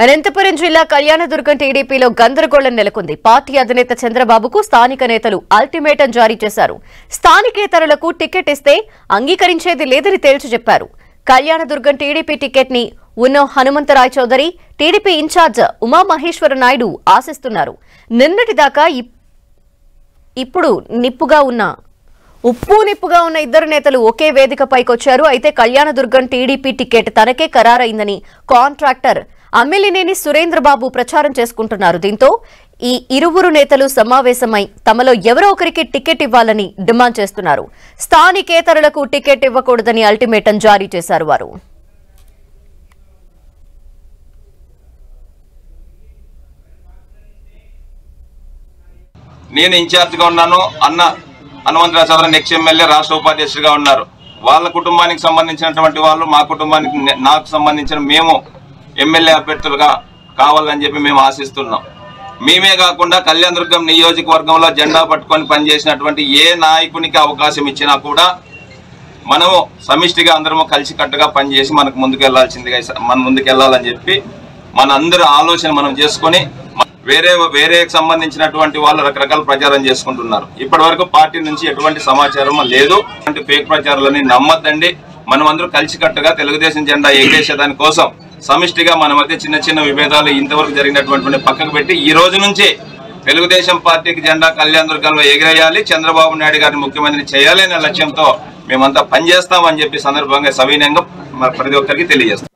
అనంతపురం జిల్లా కళ్యాణదుర్గం టీడీపీలో గందరగోళం నెలకొంది. పార్టీ అధినేత చంద్రబాబుకు స్థానిక నేతలు అల్టిమేటం జారీ చేశారు. స్థానికేతరులకు టికెట్ ఇస్తే అంగీకరించేది లేదని తేల్చి చెప్పారు. కళ్యాణదుర్గం టీడీపీ టికెట్ ని ఉన్నో హనుమంతరాయ్ చౌదరి, టీడీపీ ఇన్ఛార్జ్ ఉమామహేశ్వర నాయుడు ఆశిస్తున్నారు. నిన్నటిదాకా ఇప్పుడు ఉప్పు నిప్పుగా ఉన్న ఇద్దరు నేతలు ఒకే వేదికపైకొచ్చారు. అయితే కళ్యాణదుర్గం టీడీపీ టికెట్ తనకే ఖరారైందని కాంట్రాక్టర్ అమ్మిలినేని సురేంద్రబాబు ప్రచారం చేసుకుంటున్నారు. దీంతో ఈ ఇరువురు నేతలు సమావేశమై తమలో ఎవరో ఒకరికి టికెట్ ఇవ్వాలని డిమాండ్ చేస్తున్నారు. స్థానికేతరులకు టికెట్ ఇవ్వకూడదని అల్టిమేటం జారీ చేశారు వారు. నేను ఇన్ఛార్జిగా ఉన్నాను, అన్న హనుమంతరాయ్ చౌదరి నెక్స్ట్ ఎమ్మెల్యే రాష్ట్ర ఉపాధ్యక్షుడిగా ఉన్నారు. వాళ్ళ కుటుంబానికి సంబంధించినటువంటి వాళ్ళు, మా కుటుంబానికి నాకు సంబంధించిన మేము ఎమ్మెల్యే అభ్యర్థులుగా కావాలని చెప్పి మేము ఆశిస్తున్నాం. మేమే కాకుండా కళ్యాణదుర్గం నియోజకవర్గంలో జెండా పట్టుకొని పనిచేసినటువంటి ఏ నాయకునికి అవకాశం ఇచ్చినా కూడా మనము సమిష్టిగా అందరము కలిసికట్టుగా పనిచేసి మనకు ముందుకెళ్లాలని చెప్పి మన అందరి ఆలోచన మనం చేసుకొని వేరే సంబంధించినటువంటి వాళ్ళు రకరకాల ప్రచారం చేసుకుంటున్నారు. ఇప్పటి వరకు పార్టీ నుంచి ఎటువంటి సమాచారం లేదు. ఫేక్ ప్రచారాలని నమ్మద్దండి. మనం అందరూ కలిసికట్టుగా తెలుగుదేశం జెండా ఎగరేసేదాని కోసం సమిష్టిగా మన మధ్య చిన్న చిన్న విభేదాలు ఇంతవరకు జరిగినటువంటి పక్కకు పెట్టి ఈ రోజు నుంచి తెలుగుదేశం పార్టీకి జెండా కళ్యాణదుర్గంలో ఎగిరేయాలి, చంద్రబాబు నాయుడు గారిని ముఖ్యమంత్రి చేయాలి అనే లక్ష్యంతో మేమంతా పనిచేస్తామని చెప్పి సందర్భంగా సవినయంగా ప్రతి ఒక్కరికి తెలియజేస్తాం.